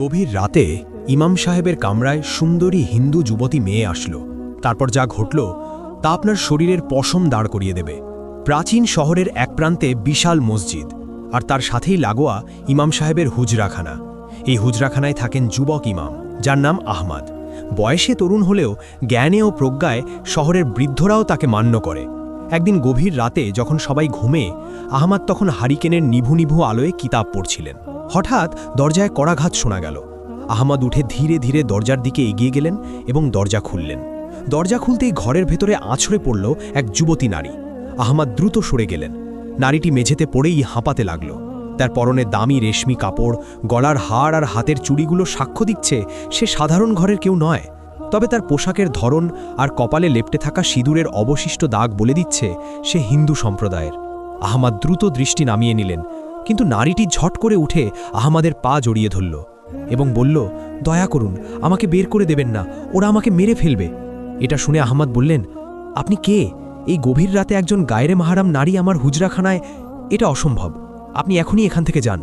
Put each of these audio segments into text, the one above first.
গভীর রাতে ইমাম সাহেবের কামরায় সুন্দরী হিন্দু যুবতী মেয়ে আসলো। তারপর যা ঘটল তা আপনার শরীরের পশম দাঁড় করিয়ে দেবে। প্রাচীন শহরের এক প্রান্তে বিশাল মসজিদ, আর তার সাথেই লাগোয়া ইমাম সাহেবের হুজরাখানা। এই হুজরাখানায় থাকেন যুবক ইমাম, যার নাম আহমাদ। বয়সে তরুণ হলেও জ্ঞানে ও প্রজ্ঞায় শহরের বৃদ্ধরাও তাকে মান্য করে। একদিন গভীর রাতে যখন সবাই ঘুমে, আহমাদ তখন হারিকেনের নিভু নিভু আলোয় কিতাব পড়ছিলেন। হঠাৎ দরজায় কড়াঘাত শোনা গেল। আহমাদ উঠে ধীরে ধীরে দরজার দিকে এগিয়ে গেলেন এবং দরজা খুললেন। দরজা খুলতেই ঘরের ভেতরে আছড়ে পড়ল এক যুবতী নারী। আহমাদ দ্রুত সরে গেলেন। নারীটি মেঝেতে পড়েই হাঁপাতে লাগল। তার পরনে দামি রেশমি কাপড়, গলার হাড় আর হাতের চুড়িগুলো সাক্ষ্য দিচ্ছে সে সাধারণ ঘরের কেউ নয়। তবে তার পোশাকের ধরন আর কপালে লেপ্টে থাকা সিঁদুরের অবশিষ্ট দাগ বলে দিচ্ছে সে হিন্দু সম্প্রদায়ের। আহমাদ দ্রুত দৃষ্টি নামিয়ে নিলেন, কিন্তু নারীটি ঝট করে উঠে আহমাদের পা জড়িয়ে ধরল এবং বলল, দয়া করুন, আমাকে বের করে দেবেন না, ওরা আমাকে মেরে ফেলবে। এটা শুনে আহমাদ বললেন, আপনি কে? এই গভীর রাতে একজন গায়রে মাহারাম নারী আমার হুজরাখানায়? এটা অসম্ভব, আপনি এখনই এখান থেকে যান।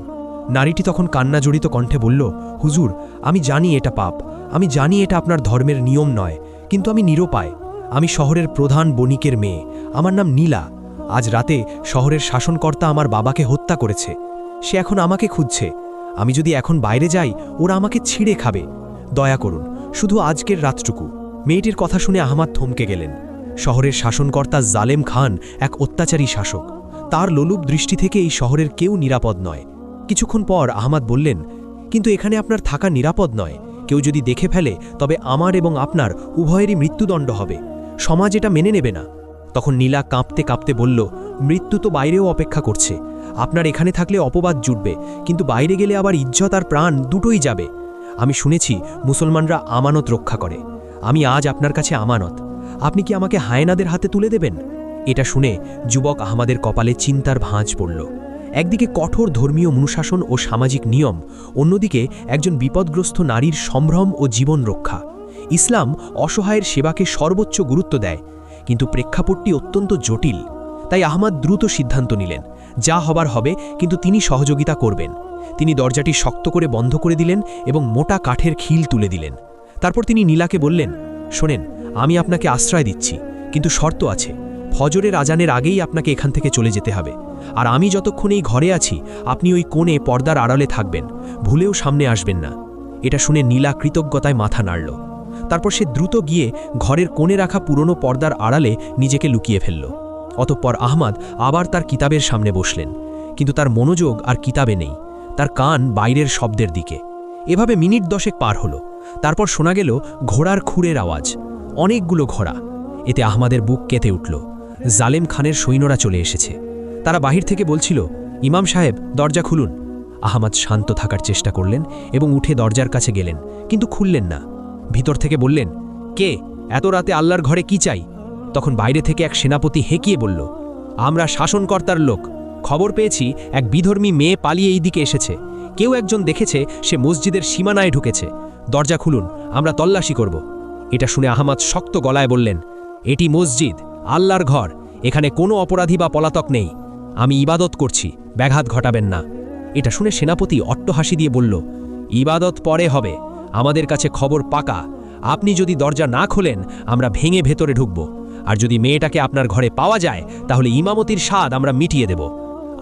নারীটি তখন কান্না জড়িত কণ্ঠে বলল, হুজুর, আমি জানি এটা পাপ, আমি জানি এটা আপনার ধর্মের নিয়ম নয়, কিন্তু আমি নিরুপায়। আমি শহরের প্রধান বণিকের মেয়ে, আমার নাম নীলা। আজ রাতে শহরের শাসনকর্তা আমার বাবাকে হত্যা করেছে। সে এখন আমাকে খুঁজছে। আমি যদি এখন বাইরে যাই, ওরা আমাকে ছিঁড়ে খাবে। দয়া করুন, শুধু আজকের রাতটুকু। মেয়েটির কথা শুনে আহমাদ থমকে গেলেন। শহরের শাসনকর্তা জালেম খান এক অত্যাচারী শাসক। তার লোলুপ দৃষ্টি থেকে এই শহরের কেউ নিরাপদ নয়। কিছুক্ষণ পর আহমাদ বললেন, কিন্তু এখানে আপনার থাকা নিরাপদ নয়। কেউ যদি দেখে ফেলে তবে আমার এবং আপনার উভয়েরই মৃত্যুদণ্ড হবে। সমাজ এটা মেনে নেবে না। তখন নীলা কাঁপতে কাঁপতে বলল, মৃত্যু তো বাইরেও অপেক্ষা করছে। আপনার এখানে থাকলে অপবাদ জুটবে, কিন্তু বাইরে গেলে আবার ইজ্জত আর প্রাণ দুটোই যাবে। আমি শুনেছি মুসলমানরা আমানত রক্ষা করে। আমি আজ আপনার কাছে আমানত। আপনি কি আমাকে হায়েনাদের হাতে তুলে দেবেন? এটা শুনে যুবক আহমাদের কপালে চিন্তার ভাঁজ পড়ল। একদিকে কঠোর ধর্মীয় অনুশাসন ও সামাজিক নিয়ম, অন্যদিকে একজন বিপদগ্রস্ত নারীর সম্ভ্রম ও জীবন রক্ষা। ইসলাম অসহায়ের সেবাকে সর্বোচ্চ গুরুত্ব দেয়, কিন্তু প্রেক্ষাপটটি অত্যন্ত জটিল। তাই আহমাদ দ্রুত সিদ্ধান্ত নিলেন, যা হবার হবে, কিন্তু তিনি সহযোগিতা করবেন। তিনি দরজাটি শক্ত করে বন্ধ করে দিলেন এবং মোটা কাঠের খিল তুলে দিলেন। তারপর তিনি নীলাকে বললেন, শোনেন, আমি আপনাকে আশ্রয় দিচ্ছি, কিন্তু শর্ত আছে। ফজরের আজানের আগেই আপনাকে এখান থেকে চলে যেতে হবে। আর আমি যতক্ষণ এই ঘরে আছি, আপনি ওই কোণে পর্দার আড়ালে থাকবেন, ভুলেও সামনে আসবেন না। এটা শুনে নীলা কৃতজ্ঞতায় মাথা নাড়ল। তারপর সে দ্রুত গিয়ে ঘরের কোণে রাখা পুরনো পর্দার আড়ালে নিজেকে লুকিয়ে ফেলল। অতঃপর আহমাদ আবার তার কিতাবের সামনে বসলেন, কিন্তু তার মনোযোগ আর কিতাবে নেই, তার কান বাইরের শব্দের দিকে। এভাবে মিনিট 10 পার হলো। তারপর শোনা গেল ঘোড়ার খুরের আওয়াজ, অনেকগুলো ঘোড়া। এতে আহমাদের বুক কেঁপে উঠল। জালেম খানের সৈন্যরা চলে এসেছে। তারা বাহির থেকে বলছিল, ইমাম সাহেব, দরজা খুলুন। আহমাদ শান্ত থাকার চেষ্টা করলেন এবং উঠে দরজার কাছে গেলেন, কিন্তু খুললেন না। ভিতর থেকে বললেন, কে? এত রাতে আল্লাহর ঘরে কি চাই? তখন বাইরে থেকে এক সেনাপতি হেঁকিয়ে বলল, আমরা শাসনকর্তার লোক। খবর পেয়েছি এক বিধর্মী মেয়ে পালিয়ে এই দিকে এসেছে। কেউ একজন দেখেছে সে মসজিদের সীমানায় ঢুকেছে। দরজা খুলুন, আমরা তল্লাশি করব। এটা শুনে আহমাদ শক্ত গলায় বললেন, এটি মসজিদ, আল্লাহর ঘর। এখানে কোনো অপরাধী বা পলাতক নেই। আমি ইবাদত করছি, ব্যাঘাত ঘটাবেন না। এটা শুনে সেনাপতি অট্টহাসি দিয়ে বলল, ইবাদত পরে হবে, আমাদের কাছে খবর পাকা। আপনি যদি দরজা না খোলেন, আমরা ভেঙে ভেতরে ঢুকব। আর যদি মেয়েটাকে আপনার ঘরে পাওয়া যায়, তাহলে ইমামতির স্বাদ আমরা মিটিয়ে দেব।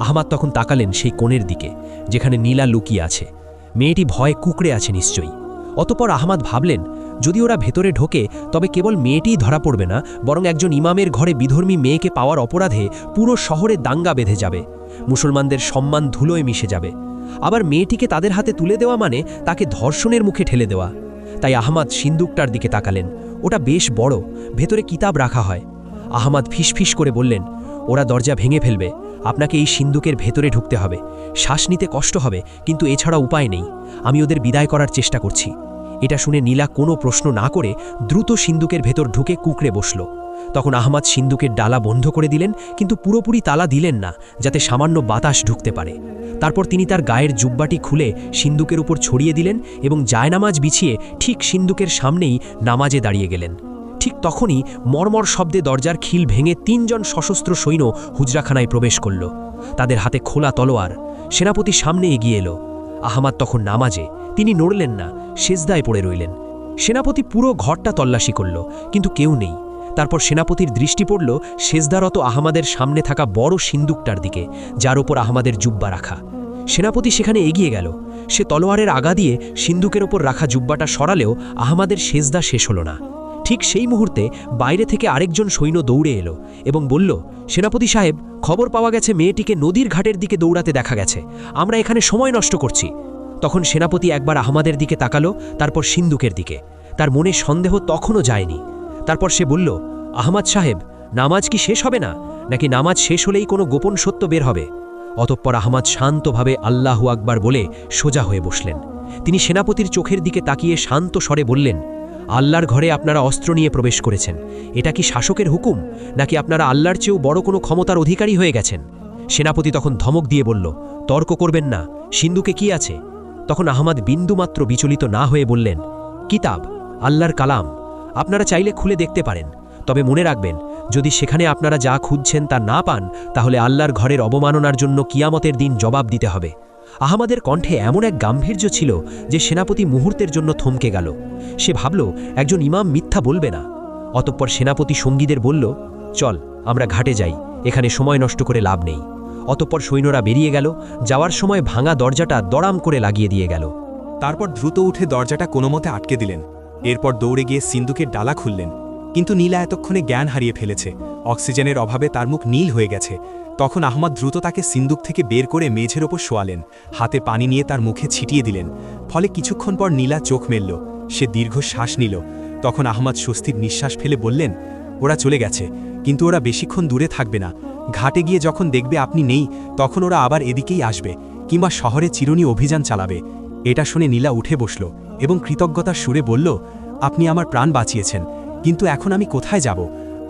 আহমাদ তখন তাকালেন সেই কোণের দিকে, যেখানে নীলা লুকিয়ে আছে। মেয়েটি ভয়ে কুঁকড়ে আছে নিশ্চয়ই। অতঃপর আহমাদ ভাবলেন, যদি ওরা ভেতরে ঢোকে, তবে কেবল মেয়েটিই ধরা পড়বে না, বরং একজন ইমামের ঘরে বিধর্মী মেয়েকে পাওয়ার অপরাধে পুরো শহরে দাঙ্গা বেঁধে যাবে। মুসলমানদের সম্মান ধুলোয় মিশে যাবে। আবার মেয়েটিকে তাদের হাতে তুলে দেওয়া মানে তাকে ধর্ষণের মুখে ঠেলে দেওয়া। তাই আহমাদ সিন্দুকটার দিকে তাকালেন। ওটা বেশ বড়, ভেতরে কিতাব রাখা হয়। আহমাদ ফিসফিস করে বললেন, ওরা দরজা ভেঙে ফেলবে, আপনাকে এই সিন্দুকের ভেতরে ঢুকতে হবে। শ্বাস নিতে কষ্ট হবে, কিন্তু এছাড়া উপায় নেই। আমি ওদের বিদায় করার চেষ্টা করছি। এটা শুনে নীলা কোনো প্রশ্ন না করে দ্রুত সিন্দুকের ভেতর ঢুকে কুঁকড়ে বসল। তখন আহমাদ সিন্দুকের ডালা বন্ধ করে দিলেন, কিন্তু পুরোপুরি তালা দিলেন না, যাতে সামান্য বাতাস ঢুকতে পারে। তারপর তিনি তার গায়ের জুব্বাটি খুলে সিন্দুকের উপর ছড়িয়ে দিলেন এবং জায়নামাজ বিছিয়ে ঠিক সিন্দুকের সামনেই নামাজে দাঁড়িয়ে গেলেন। ঠিক তখনই মর্মর শব্দে দরজার খিল ভেঙে 3 জন সশস্ত্র সৈন্য হুজরাখানায় প্রবেশ করল। তাদের হাতে খোলা তলোয়ার। সেনাপতি সামনে এগিয়ে এলো। আহমাদ তখন নামাজে, তিনি নড়লেন না, সেজদায় পড়ে রইলেন। সেনাপতি পুরো ঘরটা তল্লাশি করল, কিন্তু কেউ নেই। তারপর সেনাপতির দৃষ্টি পড়ল সেজদারত আহমাদের সামনে থাকা বড় সিন্দুকটার দিকে, যার ওপর আহমাদের জুব্বা রাখা। সেনাপতি সেখানে এগিয়ে গেল। সে তলোয়ারের আগা দিয়ে সিন্দুকের ওপর রাখা জুব্বাটা সরালেও আহমাদের সেজদা শেষ হল না। ঠিক সেই মুহূর্তে বাইরে থেকে আরেকজন সৈন্য দৌড়ে এলো এবং বলল, সেনাপতি সাহেব, খবর পাওয়া গেছে মেয়েটিকে নদীর ঘাটের দিকে দৌড়াতে দেখা গেছে। আমরা এখানে সময় নষ্ট করছি। তখন সেনাপতি একবার আহমাদের দিকে তাকালো, তারপর সিন্দুকের দিকে। তার মনে সন্দেহ তখনও যায়নি। তারপর সে বলল, আহমাদ সাহেব, নামাজ কি শেষ হবে না, নাকি নামাজ শেষ হলেই কোনো গোপন সত্য বের হবে? অতঃপর আহমাদ শান্তভাবে আল্লাহু আকবার বলে সোজা হয়ে বসলেন। তিনি সেনাপতির চোখের দিকে তাকিয়ে শান্ত স্বরে বললেন, আল্লাহর ঘরে আপনারা অস্ত্র নিয়ে প্রবেশ করেছেন। এটা কি শাসকের হুকুম, নাকি আপনারা আল্লাহর চেয়েও বড় কোনো ক্ষমতার অধিকারী হয়ে গেছেন? সেনাপতি তখন ধমক দিয়ে বলল, তর্ক করবেন না, সিন্ধুকে কি আছে? তখন আহমাদ বিন্দুমাত্র বিচলিত না হয়ে বললেন, কিতাব, আল্লাহর কালাম। আপনারা চাইলে খুলে দেখতে পারেন, তবে মনে রাখবেন, যদি সেখানে আপনারা যা খুঁজছেন তা না পান, তাহলে আল্লাহর ঘরের অবমাননার জন্য কিয়ামতের দিন জবাব দিতে হবে। আহমাদের কণ্ঠে এমন এক গাম্ভীর্য ছিল যে সেনাপতি মুহূর্তের জন্য থমকে গেল। সে ভাবল, একজন ইমাম মিথ্যা বলবে না। অতঃপর সেনাপতি সঙ্গীদের বলল, চল আমরা ঘাটে যাই, এখানে সময় নষ্ট করে লাভ নেই। অতঃপর সৈন্যরা বেরিয়ে গেল। যাওয়ার সময় ভাঙা দরজাটা দড়াম করে লাগিয়ে দিয়ে গেল। তারপর দ্রুত উঠে দরজাটা কোনোমতে আটকে দিলেন। এরপর দৌড়ে গিয়ে সিন্দুকের ডালা খুললেন। কিন্তু নীলা এতক্ষণে জ্ঞান হারিয়ে ফেলেছে। অক্সিজেনের অভাবে তার মুখ নীল হয়ে গেছে। তখন আহমাদ দ্রুত তাকে সিন্দুক থেকে বের করে মেঝের ওপর শোয়ালেন। হাতে পানি নিয়ে তার মুখে ছিটিয়ে দিলেন। ফলে কিছুক্ষণ পর নীলা চোখ মেলল। সে দীর্ঘ শ্বাস নিল। তখন আহমাদ স্বস্তির নিঃশ্বাস ফেলে বললেন, ওরা চলে গেছে, কিন্তু ওরা বেশিক্ষণ দূরে থাকবে না। ঘাটে গিয়ে যখন দেখবে আপনি নেই, তখন ওরা আবার এদিকেই আসবে, কিংবা শহরে চিরুনি অভিযান চালাবে। এটা শুনে নীলা উঠে বসল এবং কৃতজ্ঞতার সুরে বলল, আপনি আমার প্রাণ বাঁচিয়েছেন, কিন্তু এখন আমি কোথায় যাব?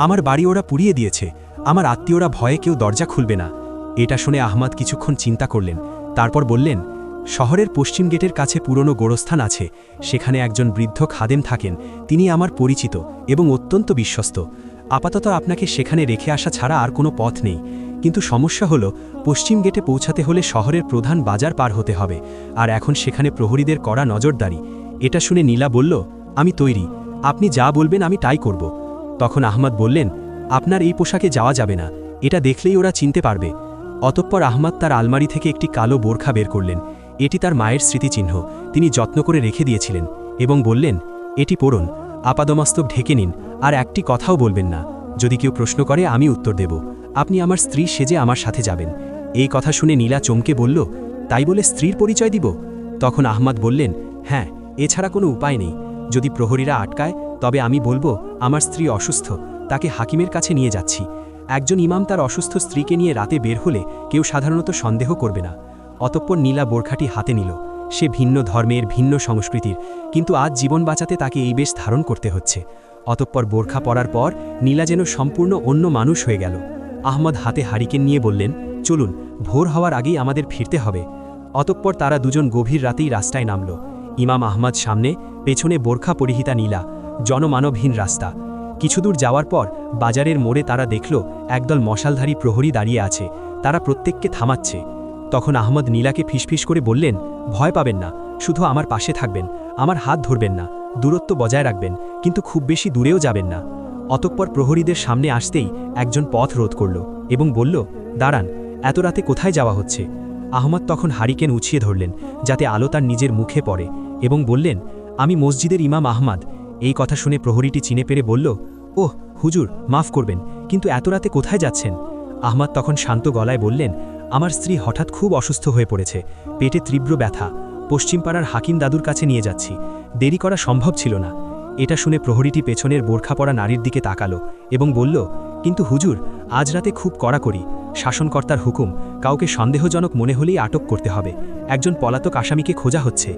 আমার বাড়ি ওরা পুড়িয়ে দিয়েছে। আমার আত্মীয়রা ভয়ে কেউ দরজা খুলবে না। এটা শুনে আহমাদ কিছুক্ষণ চিন্তা করলেন। তারপর বললেন, শহরের পশ্চিম গেটের কাছে পুরনো গোরস্থান আছে। সেখানে একজন বৃদ্ধ খাদেম থাকেন। তিনি আমার পরিচিত এবং অত্যন্ত বিশ্বস্ত। আপাতত আপনাকে সেখানে রেখে আসা ছাড়া আর কোনো পথ নেই। কিন্তু সমস্যা হলো, পশ্চিম গেটে পৌঁছাতে হলে শহরের প্রধান বাজার পার হতে হবে, আর এখন সেখানে প্রহরীদের কড়া নজরদারি। এটা শুনে নীলা বলল, আমি তৈরি, আপনি যা বলবেন আমি তাই করব। তখন আহমাদ বললেন, আপনার এই পোশাকে যাওয়া যাবে না, এটা দেখলেই ওরা চিনতে পারবে। অতঃপর আহমাদ তার আলমারি থেকে একটি কালো বোরখা বের করলেন। এটি তার মায়ের স্মৃতিচিহ্ন, তিনি যত্ন করে রেখে দিয়েছিলেন, এবং বললেন, এটি পরুন, আপাদমস্তক ঢেকে নিন, আর একটি কথাও বলবেন না। যদি কেউ প্রশ্ন করে আমি উত্তর দেব। আপনি আমার স্ত্রী সেজে আমার সাথে যাবেন। এই কথা শুনে নীলা চমকে বলল, তাই বলে স্ত্রীর পরিচয় দিব? তখন আহমাদ বললেন, হ্যাঁ, এছাড়া কোনো উপায় নেই। যদি প্রহরীরা আটকায়, তবে আমি বলবো আমার স্ত্রী অসুস্থ, তাকে হাকিমের কাছে নিয়ে যাচ্ছি। একজন ইমাম তার অসুস্থ স্ত্রীকে নিয়ে রাতে বের হলে কেউ সাধারণত সন্দেহ করবে না। অতঃপর নীলা বোরখাটি হাতে নিল। সে ভিন্ন ধর্মের, ভিন্ন সংস্কৃতির, কিন্তু আজ জীবন বাঁচাতে তাকে এই বেশ ধারণ করতে হচ্ছে। অতঃপর বোরখা পরার পর নীলা যেন সম্পূর্ণ অন্য মানুষ হয়ে গেল। আহমদ হাতে হারিকেন নিয়ে বললেন, চলুন, ভোর হওয়ার আগেই আমাদের ফিরতে হবে। অতঃপর তারা দুজন গভীর রাতেই রাস্তায় নামল। ইমাম আহমদ সামনে, পেছনে বোরখা পরিহিতা নীলা। জনমানবহীন রাস্তা। কিছুদূর যাওয়ার পর বাজারের মোড়ে তারা দেখল একদল মশালধারী প্রহরী দাঁড়িয়ে আছে। তারা প্রত্যেককে থামাচ্ছে। তখন আহমদ নীলাকে ফিসফিস করে বললেন, ভয় পাবেন না, শুধু আমার পাশে থাকবেন, আমার হাত ধরবেন না, দূরত্ব বজায় রাখবেন, কিন্তু খুব বেশি দূরেও যাবেন না। অতঃপর প্রহরীদের সামনে আসতেই একজন পথ রোধ করল এবং বলল, দাঁড়ান, এত রাতে কোথায় যাওয়া হচ্ছে? আহমদ তখন হারিকেন উছিয়ে ধরলেন, যাতে আলো তার নিজের মুখে পড়ে, এবং বললেন, আমি মসজিদের ইমাম আহমদ। এই কথা শুনে প্রহরীটি চিনে পেরে বলল, ওহ হুজুর, মাফ করবেন, কিন্তু এত রাতে কোথায় যাচ্ছেন? আহমদ তখন শান্ত গলায় বললেন, আমার স্ত্রী হঠাৎ খুব অসুস্থ হয়ে পড়েছে, পেটে তীব্র ব্যথা, পশ্চিমপাড়ার হাকিম দাদুর কাছে নিয়ে যাচ্ছি, দেরি করা সম্ভব ছিল না। এটা শুনে প্রহরীটি পেছনের বোরখা পরা নারীর দিকে তাকালো এবং বলল, কিন্তু হুজুর, আজ রাতে খুব কড়াকড়ি, শাসনকর্তার হুকুম, কাউকে সন্দেহজনক মনে হলেই আটক করতে হবে, একজন পলাতক আসামিকে খোঁজা হচ্ছে।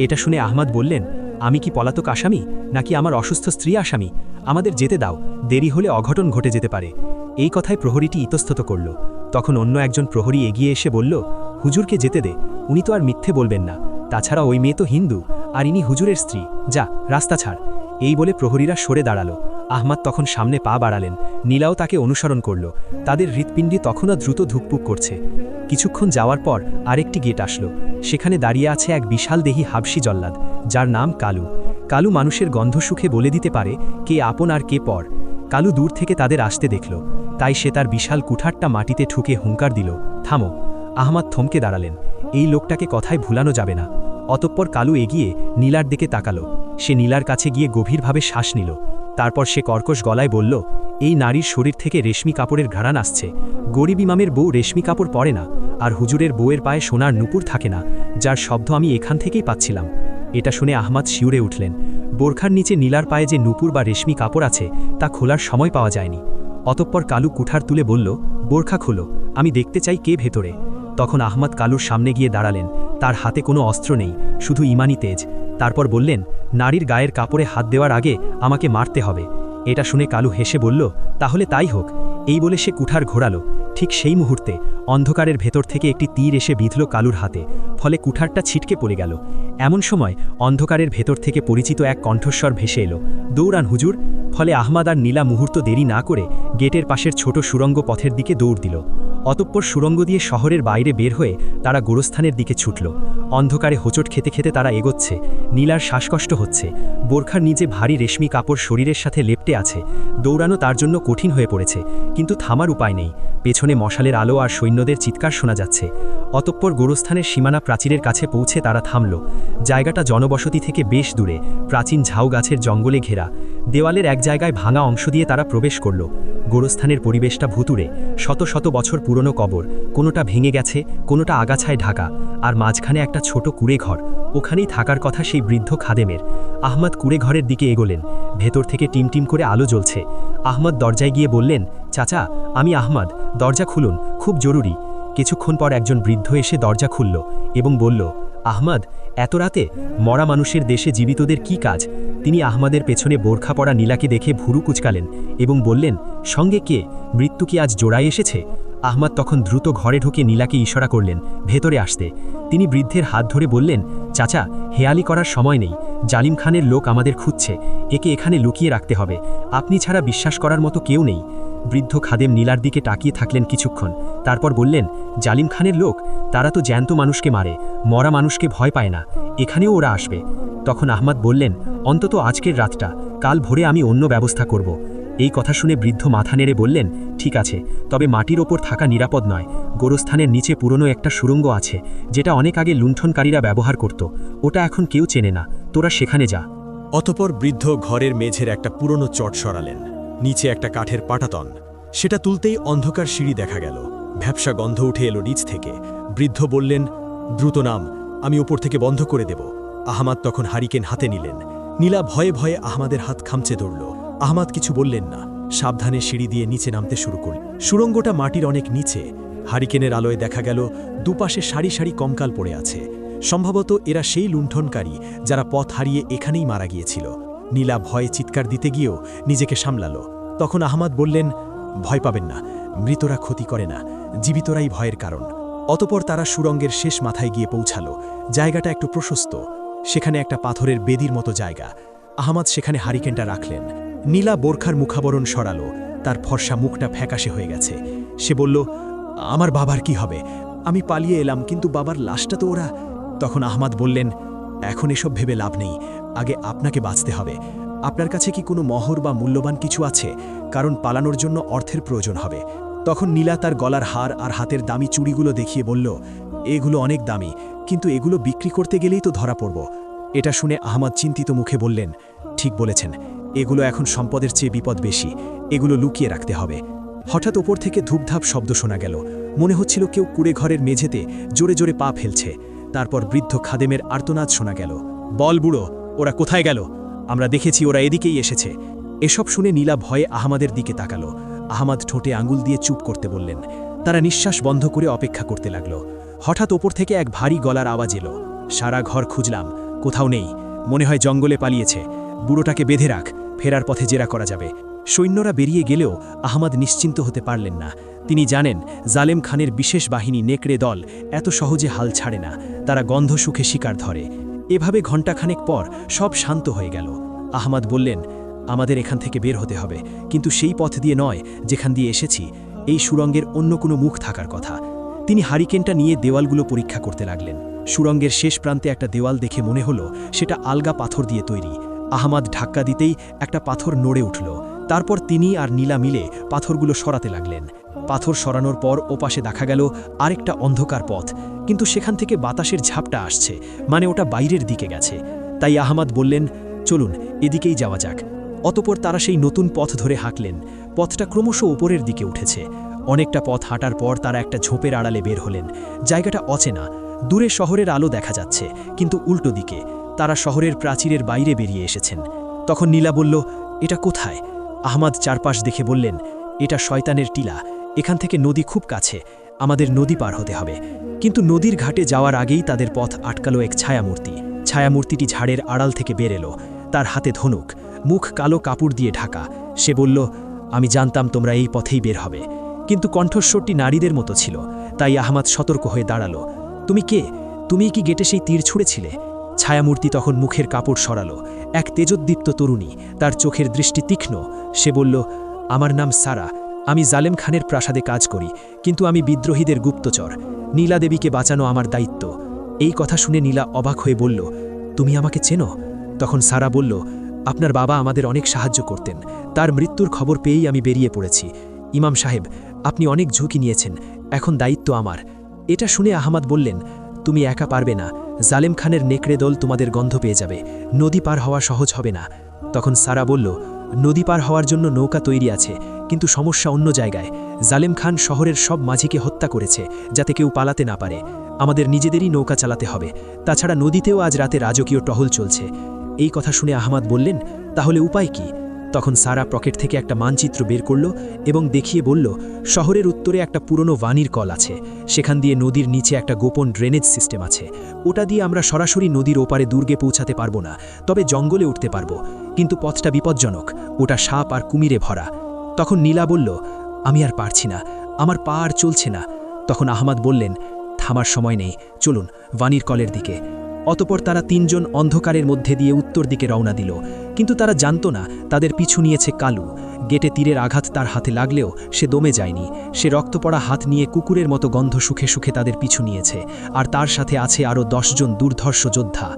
এটা শুনে আহমদ বললেন, আমি কি পলাতক আসামি, নাকি আমার অসুস্থ স্ত্রী আসামি? আমাদের যেতে দাও, দেরি হলে অঘটন ঘটে যেতে পারে। এই কথায় প্রহরীটি ইতস্তত করল। তখন অন্য একজন প্রহরী এগিয়ে এসে বলল, হুজুরকে যেতে দে, উনি তো আর মিথ্যে বলবেন না, তাছাড়া ওই মেয়ে তো হিন্দু, আর ইনি হুজুরের স্ত্রী, যা রাস্তা ছাড়। এই বলে প্রহরীরা সরে দাঁড়ালো। আহমদ তখন সামনে পা বাড়ালেন। নীলাও তাকে অনুসরণ করল। তাদের হৃৎপিণ্ডি তখনও দ্রুত ধুকপুক করছে। কিছুক্ষণ যাওয়ার পর আরেকটি গেট আসলো। সেখানে দাঁড়িয়ে আছে এক বিশাল দেহী হাবশি জল্লাদ, যার নাম কালু। কালু মানুষের গন্ধ সুখে বলে দিতে পারে কে আপন আর কে পর। কালু দূর থেকে তাদের আসতে দেখল, তাই সে তার বিশাল কুঠারটা মাটিতে ঠুকে হুঙ্কার দিল, থামো। আহমাদ থমকে দাঁড়ালেন, এই লোকটাকে কথায় ভুলানো যাবে না। অতঃপর কালু এগিয়ে নীলার দিকে তাকালো। সে নীলার কাছে গিয়ে গভীরভাবে শ্বাস নিল। তারপর সে কর্কশ গলায় বলল, এই নারীর শরীর থেকে রেশমি কাপড়ের ঘ্রাণ আসছে। গরিব ইমামের বউ রেশমি কাপড় পরে না, আর হুজুরের বউয়ের পায়ে সোনার নুপুর থাকে না, যার শব্দ আমি এখান থেকেই পাচ্ছিলাম। এটা শুনে আহমাদ শিউরে উঠলেন। বোরখার নিচে নীলার পায়ে যে নুপুর বা রেশমি কাপড় আছে তা খোলার সময় পাওয়া যায়নি। অতঃপর কালু কুঠার তুলে বলল, বোরখা খোলো, আমি দেখতে চাই কে ভেতরে। তখন আহমাদ কালুর সামনে গিয়ে দাঁড়ালেন। তার হাতে কোনো অস্ত্র নেই, শুধু ইমানি তেজ। তারপর বললেন, নারীর গায়ের কাপড়ে হাত দেওয়ার আগে আমাকে মারতে হবে। এটা শুনে কালু হেসে বলল, তাহলে তাই হোক। এই বলে সে কুঠার ঘোরালো। ঠিক সেই মুহূর্তে অন্ধকারের ভেতর থেকে একটি তীর এসে বিঁধল কালুর হাতে, ফলে কুঠারটা ছিটকে পড়ে গেল। এমন সময় অন্ধকারের ভেতর থেকে পরিচিত এক কণ্ঠস্বর ভেসে এলো, দৌড়ান হুজুর। ফলে আহমাদ আর নীলা মুহূর্ত দেরি না করে গেটের পাশের ছোট সুড়ঙ্গ পথের দিকে দৌড় দিল। অতঃপর সুড়ঙ্গ দিয়ে শহরের বাইরে বের হয়ে তারা গোরস্থানের দিকে ছুটল। অন্ধকারে হোঁচট খেতে খেতে তারা এগোচ্ছে। নীলার শ্বাসকষ্ট হচ্ছে, বোরখার নিচে ভারী রেশমি কাপড় শরীরের সাথে লেপ্টে আছে। দৌড়ানো তার জন্য কঠিন হয়ে পড়েছে, কিন্তু থামার উপায় নেই। পেছনে মশালের আলো আর সৈন্যদের চিৎকার শোনা যাচ্ছে। অতঃপর গোরস্থানের সীমানা প্রাচীরের কাছে পৌঁছে তারা থামল। জায়গাটা জনবসতি থেকে বেশ দূরে, প্রাচীন ঝাউ গাছের জঙ্গলে ঘেরা। দেওয়ালের এক জায়গায় ভাঙা অংশ দিয়ে তারা প্রবেশ করল। গোরস্থানের পরিবেশটা ভুতুড়ে, শত শত বছর পুরনো কবর, কোনোটা ভেঙে গেছে, কোনোটা আগাছায় ঢাকা, আর মাঝখানে একটা ছোট কুঁড়ে ঘর। ওখানেই থাকার কথা সেই বৃদ্ধ খাদেমের। আহমদ কুঁড়ে ঘরের দিকে এগোলেন। ভেতর থেকে টিমটিম করে আলো জ্বলছে। আহমদ দরজায় গিয়ে বললেন, চাচা, আমি আহমদ, দরজা খুলুন, খুব জরুরি। কিছুক্ষণ পর একজন বৃদ্ধ এসে দরজা খুলল এবং বলল, আহমদ, এত রাতে মরা মানুষের দেশে জীবিতদের কি কাজ? তিনি আহমদের পেছনে বোরখা পরা নীলাকে দেখে ভুরু কুচকালেন এবং বললেন, সঙ্গে কে? মৃত্যু কি আজ জোড়ায় এসেছে? আহমদ তখন দ্রুত ঘরে ঢুকে নীলাকে ইশারা করলেন ভেতরে আসতে। তিনি বৃদ্ধের হাত ধরে বললেন, চাচা, হেয়ালি করার সময় নেই। জালিম খানের লোক আমাদের খুঁজছে, একে এখানে লুকিয়ে রাখতে হবে। আপনি ছাড়া বিশ্বাস করার মতো কেউ নেই। বৃদ্ধ খাদেম নীলার দিকে তাকিয়ে থাকলেন কিছুক্ষণ, তারপর বললেন, জালিম খানের লোক? তারা তো জ্যান্ত মানুষকে মারে, মরা মানুষকে ভয় পায় না। এখানেও ওরা আসবে। তখন আহমদ বললেন, অন্তত আজকের রাতটা, কাল ভোরে আমি অন্য ব্যবস্থা করব। এই কথা শুনে বৃদ্ধ মাথা নেড়ে বললেন, ঠিক আছে, তবে মাটির ওপর থাকা নিরাপদ নয়। গোরস্থানের নিচে পুরনো একটা সুড়ঙ্গ আছে, যেটা অনেক আগে লুণ্ঠনকারীরা ব্যবহার করত। ওটা এখন কেউ চেনে না, তোরা সেখানে যা। অতঃপর বৃদ্ধ ঘরের মেঝের একটা পুরনো চট সরালেন। নিচে একটা কাঠের পাটাতন। সেটা তুলতেই অন্ধকার সিঁড়ি দেখা গেল। ভ্যাপসা গন্ধ উঠে এলো নিচ থেকে। বৃদ্ধ বললেন, দ্রুত নাম, আমি উপর থেকে বন্ধ করে দেব। আহমাদ তখন হারিকেন হাতে নিলেন। নীলা ভয়ে ভয়ে আহমাদের হাত খামচে ধরল। আহমাদ কিছু বললেন না, সাবধানে সিঁড়ি দিয়ে নিচে নামতে শুরু করল। সুড়ঙ্গটা মাটির অনেক নিচে। হারিকেনের আলোয় দেখা গেল দুপাশে সারি সারি কঙ্কাল পড়ে আছে। সম্ভবত এরা সেই লুণ্ঠনকারী যারা পথ হারিয়ে এখানেই মারা গিয়েছিল। নীলা ভয়ে চিৎকার দিতে গিয়েও নিজেকে সামলালো। তখন আহমাদ বললেন, ভয় পাবেন না, মৃতরা ক্ষতি করে না, জীবিতরাই ভয়ের কারণ। অতপর তারা সুড়ঙ্গের শেষ মাথায় গিয়ে পৌঁছালো। জায়গাটা একটু প্রশস্ত, সেখানে একটা পাথরের বেদির মতো জায়গা। আহমাদ সেখানে হারিকেনটা রাখলেন। নীলা বোরখার মুখাবরণ সরালো। তার ফর্সা মুখটা ফ্যাকাশে হয়ে গেছে। সে বলল, আমার বাবার কি হবে? আমি পালিয়ে এলাম, কিন্তু বাবার লাশটা তো ওরা। তখন আহমাদ বললেন, এখন এসব ভেবে লাভ নেই, আগে আপনাকে বাঁচতে হবে। আপনার কাছে কি কোনো মোহর বা মূল্যবান কিছু আছে? কারণ পালানোর জন্য অর্থের প্রয়োজন হবে। তখন নীলা তার গলার হার আর হাতের দামি চুড়িগুলো দেখিয়ে বলল, এগুলো অনেক দামি, কিন্তু এগুলো বিক্রি করতে গেলেই তো ধরা পড়ব। এটা শুনে আহমদ চিন্তিত মুখে বললেন, ঠিক বলেছেন, এগুলো এখন সম্পদের চেয়ে বিপদ বেশি, এগুলো লুকিয়ে রাখতে হবে। হঠাৎ ওপর থেকে ধূপধাপ শব্দ শোনা গেল। মনে হচ্ছিল কেউ কুড়ে ঘরের মেঝেতে জোরে জোরে পা ফেলছে। তারপর বৃদ্ধ খাদেমের আর্তনাদ শোনা গেল, বল বুড়ো, ওরা কোথায় গেল? আমরা দেখেছি ওরা এদিকেই এসেছে। এসব শুনে নীলা ভয়ে আহমাদের দিকে তাকালো। আহমাদ ঠোঁটে আঙুল দিয়ে চুপ করতে বললেন। তারা নিঃশ্বাস বন্ধ করে অপেক্ষা করতে লাগল। হঠাৎ ওপর থেকে এক ভারী গলার আওয়াজ এলো। সারা ঘর খুঁজলাম, কোথাও নেই, মনে হয় জঙ্গলে পালিয়েছে। বুড়োটাকে বেঁধে রাখ, ফেরার পথে জেরা করা যাবে। সৈন্যরা বেরিয়ে গেলেও আহমাদ নিশ্চিন্ত হতে পারলেন না। তিনি জানেন, জালেম খানের বিশেষ বাহিনী নেকড়ে দল এত সহজে হাল ছাড়ে না, তারা গন্ধ সুখে শিকার ধরে। এভাবে ঘণ্টাখানেক পর সব শান্ত হয়ে গেল। আহমাদ বললেন, আমাদের এখান থেকে বের হতে হবে, কিন্তু সেই পথ দিয়ে নয় যেখান দিয়ে এসেছি। এই সুড়ঙ্গের অন্য কোনো মুখ থাকার কথা। তিনি হারিকেনটা নিয়ে দেওয়ালগুলো পরীক্ষা করতে লাগলেন। সুড়ঙ্গের শেষ প্রান্তে একটা দেওয়াল দেখে মনে হলো সেটা আলগা পাথর দিয়ে তৈরি। আহমাদ ধাক্কা দিতেই একটা পাথর নড়ে উঠল। তারপর তিনি আর নীলা মিলে পাথরগুলো সরাতে লাগলেন। পাথর সরানোর পর ওপাশে দেখা গেল আরেকটা অন্ধকার পথ, কিন্তু সেখান থেকে বাতাসের ঝাপটা আসছে, মানে ওটা বাইরের দিকে গেছে। তাই আহমাদ বললেন, চলুন এদিকেই যাওয়া যাক। অতপর তারা সেই নতুন পথ ধরে হাঁটলেন। পথটা ক্রমশ উপরের দিকে উঠেছে। অনেকটা পথ হাঁটার পর তারা একটা ঝোপের আড়ালে বের হলেন। জায়গাটা অচেনা, দূরে শহরের আলো দেখা যাচ্ছে, কিন্তু উল্টো দিকে। তারা শহরের প্রাচীরের বাইরে বেরিয়ে এসেছেন। তখন নীলা বলল, এটা কোথায়? আহমাদ চারপাশ দেখে বললেন, এটা শয়তানের টিলা। এখান থেকে নদী খুব কাছে, আমাদের নদী পার হতে হবে। কিন্তু নদীর ঘাটে যাওয়ার আগেই তাদের পথ আটকালো এক ছায়ামূর্তি। ছায়ামূর্তিটি ঝাড়ের আড়াল থেকে বের এলো। তার হাতে ধনুক, মুখ কালো কাপড় দিয়ে ঢাকা। সে বলল, আমি জানতাম তোমরা এই পথেই বের হবে। কিন্তু কণ্ঠস্বরটি নারীদের মতো ছিল। তাই আহমাদ সতর্ক হয়ে দাঁড়ালো। তুমি কে? তুমি কি গেটে সেই তীর ছুঁড়েছিলে? ছায়ামূর্তি তখন মুখের কাপড় সরালো। এক তেজোদ্দীপ্ত তরুণী, তার চোখের দৃষ্টি তীক্ষ্ণ। সে বলল, আমার নাম সারা। আমি জালেম খানের প্রাসাদে কাজ করি, কিন্তু আমি বিদ্রোহীদের গুপ্তচর। নীলা দেবীকে বাঁচানো আমার দায়িত্ব। এই কথা শুনে নীলা অবাক হয়ে বলল, তুমি আমাকে চেনো? তখন সারা বলল, আপনার বাবা আমাদের অনেক সাহায্য করতেন। তার মৃত্যুর খবর পেয়েই আমি বেরিয়ে পড়েছি। ইমাম সাহেব, আপনি অনেক ঝুঁকি নিয়েছেন, এখন দায়িত্ব আমার। এটা শুনে আহমাদ বললেন, তুমি একা পারবে না। জালেম খানের নেকড়ে দল তোমাদের গন্ধ পেয়ে যাবে। নদী পার হওয়া সহজ হবে না। তখন সারা বলল, নদী পার হওয়ার জন্য নৌকা তৈরি আছে, কিন্তু সমস্যা অন্য জায়গায়। জালেম খান শহরের সব মাঝিকে হত্যা করেছে, যাতে কেউ পালাতে না পারে। আমাদের নিজেদেরই নৌকা চালাতে হবে। তাছাড়া নদীতেও আজ রাতে রাজকীয় টহল চলছে। এই কথা শুনে আহমাদ বললেন, তাহলে উপায় কি? তখন সারা পকেট থেকে একটা মানচিত্র বের করল এবং দেখিয়ে বলল, শহরের উত্তরে একটা পুরনো ওয়ানির কল আছে। সেখান দিয়ে নদীর নিচে একটা গোপন ড্রেনেজ সিস্টেম আছে। ওটা দিয়ে আমরা সরাসরি নদীর ওপারে দুর্গে পৌঁছাতে পারবো না, তবে জঙ্গলে উঠতে পারবো। কিন্তু পথটা বিপজ্জনক, ওটা সাপ আর কুমিরে ভরা। তখন নীলা বলল, আমি আর পারছি না, আমার পা আর চলছে না। তখন আহমাদ বললেন, থামার সময় নেই, চলুন ওয়ানির কলের দিকে। অতপর তারা তিনজন অন্ধকারের মধ্যে দিয়ে উত্তর দিকে রওনা দিল। কিন্তু তারা জানত না তাদের পিছু নিয়েছে কালু। গেটে তীরের আঘাত তার হাতে লাগলেও সে দমে যায়নি। সে রক্তপড়া হাত নিয়ে কুকুরের মতো গন্ধ শুখে শুখে তাদের পিছু নিয়েছে, আর তার সাথে আছে আরও 10 জন দুর্ধর্ষ যোদ্ধা।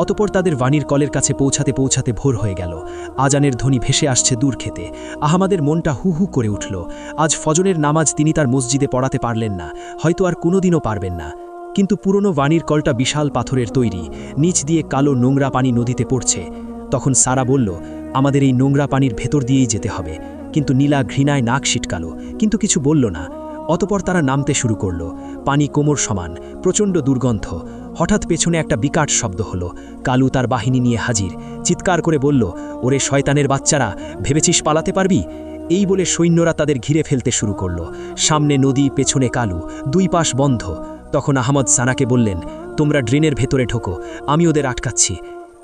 অতপর তাদের ওয়ানির কলের কাছে পৌঁছাতে পৌঁছাতে ভোর হয়ে গেল। আজানের ধ্বনি ভেসে আসছে দূর খেতে। আহমাদের মনটা হু হু করে উঠল। আজ ফজরের নামাজ তিনি তার মসজিদে পড়াতে পারলেন না, হয়তো আর কোনোদিনও পারবেন না। কিন্তু পুরনো ওয়ানির কলটা বিশাল পাথরের তৈরি, নিচ দিয়ে কালো নোংরা পানি নদীতে পড়ছে। তখন সারা বলল, আমাদের এই নোংরা পানির ভেতর দিয়েই যেতে হবে। কিন্তু নীলা ঘৃণায় নাক সিটকাল, কিন্তু কিছু বলল না। অতপর তারা নামতে শুরু করল। পানি কোমর সমান, প্রচণ্ড দুর্গন্ধ। হঠাৎ পেছনে একটা বিকট শব্দ হলো। কালু তার বাহিনী নিয়ে হাজির। চিৎকার করে বলল, ওরে শয়তানের বাচ্চারা, ভেবেছিস পালাতে পারবি? এই বলে সৈন্যরা তাদের ঘিরে ফেলতে শুরু করল। সামনে নদী, পেছনে কালু, দুই পাশ বন্ধ। তখন আহমদ সানাকে বললেন, তোমরা ড্রেনের ভেতরে ঢোকো, আমি ওদের আটকাচ্ছি।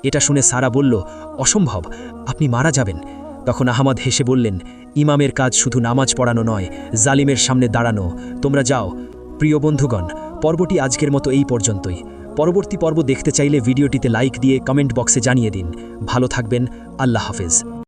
এটা শুনে সারা বলল, অসম্ভব, আপনি মারা যাবেন। তখন আহমদ হেসে বললেন, ইমামের কাজ শুধু নামাজ পড়ানো নয়, জালিমের সামনে দাঁড়ানো। তোমরা যাও। প্রিয় বন্ধুগণ, পর্বটি আজকের মতো এই পর্যন্তই। পরবর্তী পর্ব দেখতে চাইলে ভিডিওটিতে লাইক দিয়ে কমেন্ট বক্সে জানিয়ে দিন। ভালো থাকবেন, আল্লাহ হাফেজ।